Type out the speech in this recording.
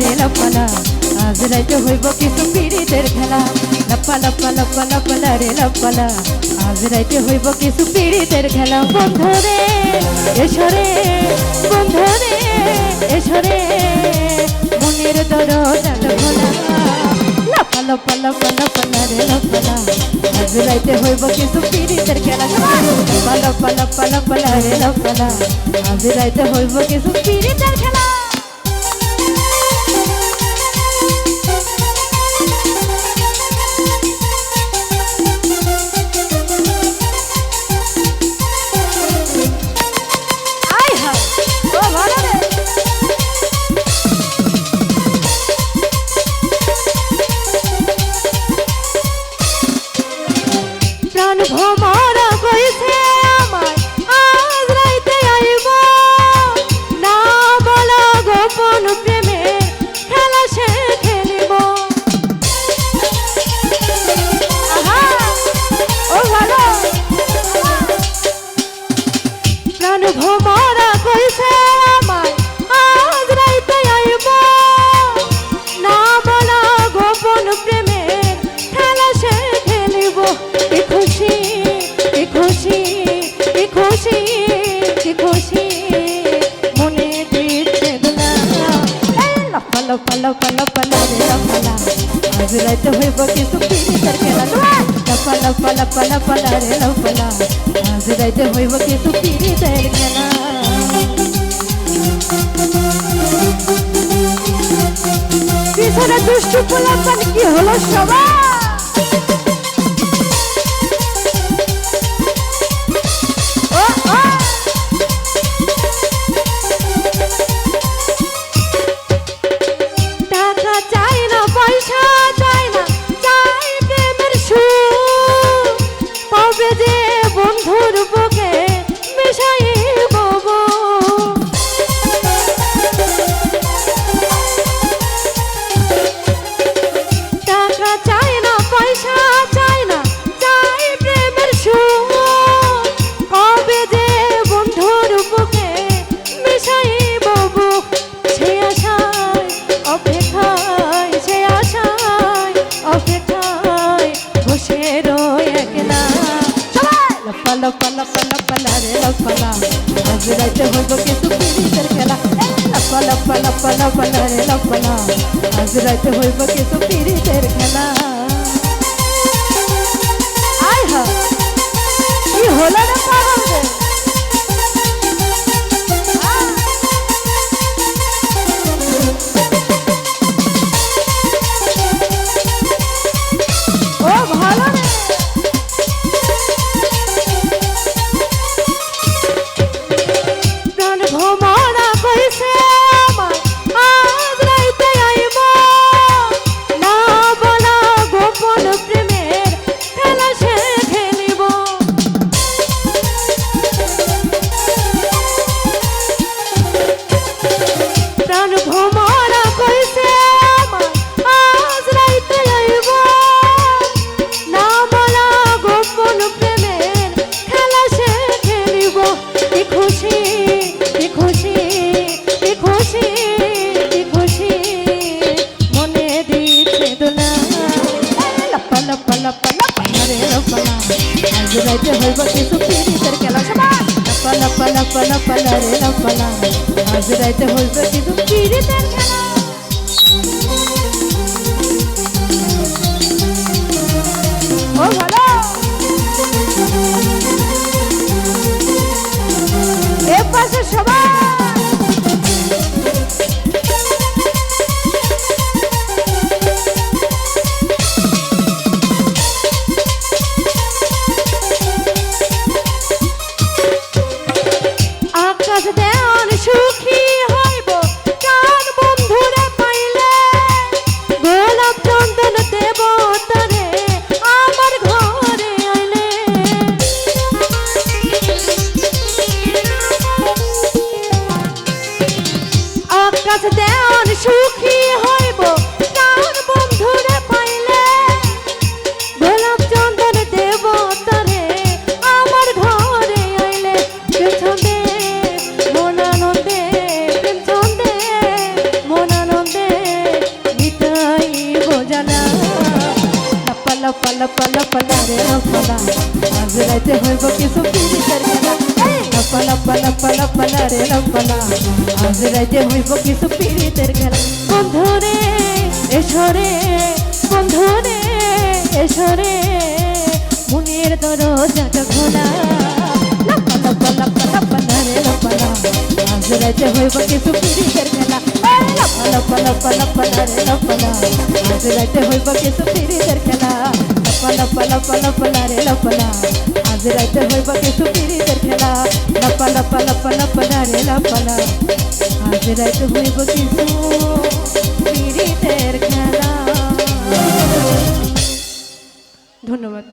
রে লাপালা আজ রাইতে হইব কিছু পীড়িতের খেলা লাপা লাপা লাপা লাপালা রে লাপালা আজ রাইতে হইব কিছু পীড়িতের খেলা বন্ধুরে এসরে বন্ধুরে এসরে মনের দরজা খোলা লাপা লাপা লাপা লাপালা রে লাপালা আজ রাইতে হইব কিছু পীড়িতের খেলা লাপা লাপা লাপা লাপালা রে লাপালা আজ রাইতে হইব কিছু পীড়িতের খেলা ভোমরা কইছে আমায় আজ রাইতে আইব না বলা গোপন প্রেমে খেলা সে খেলিব ও ভালো প্রাণ ভোমরা কইছে আমায় আজ রাইতে আইব না বলা গোপন প্রেমে খেলা সে খেলিব খুশি খুশি খুশি খুশি মনে দিচ্ছে দোলা লাপা লাপা লাপা লাপালা রে লাপালা আজ রাইতে হইব কিছু পীড়িতের খেলা লাপা লাপা লাপা লাপালা রে লাপালা আজ রাইতে হইব কিছু পীড়িতের খেলা পিছনে দুষ্টু পোলাপান কি হলো সবাই লাপা লাপা লাপালা রে লাপালা আজ রাইতে হইব কিছু পীড়িতের খেলা লাপা লাপা লাপা লাপালা রে লাপালা আজ রাইতে হইব কিছু পীড়িতের খেলা আয় হা কি হলো রে পাগল রে ও ভালো রে আজ রাইতে হইব কিছু পীড়িতের খেলা লাপা লাপা লাপা লাপালা রে লাপালা আজ রাইতে হইব কিছু পীড়িতের খেলা ও ভালো এ পাশে সবাই সুখী হইব প্রাণ বন্ধুরে পাইলে গোলাপ চন্দন দেব তারে আমার ঘরে আইলে আকাশ দেওয়ান সুখী হইব প্রাণ বন্ধুরে পাইলে গোলাপ চন্দন দেব তারে আমার ঘরে আইলে পেছনে মনানন্দে রে লপলা আজ রাইতে হইব কিছু পীড়িতের খেলা লপলা লপলা লপলা রে লপলা আজ রাইতে হইব কিছু পীড়িতের খেলা বন্ধুরে এসরে বন্ধুরে এসরে মনের দরজাটা খোলা লপলা লপলা লপলা রে লপলা আজ রাইতে হইব কিছু পীড়িতের খেলা লপলা লপলা লপলা রে লপলা আজ রাইতে হইব কিছু পীড়িতের খেলা লপলা লপলা লপলা রে লপলা আজ রাইতে হইব কিছু পীড়িতের খেলা লপলা লপলা লপলা রে লপলা আজ রাইতে হইব কিছু পীড়িতের খেলা। ধন্যবাদ।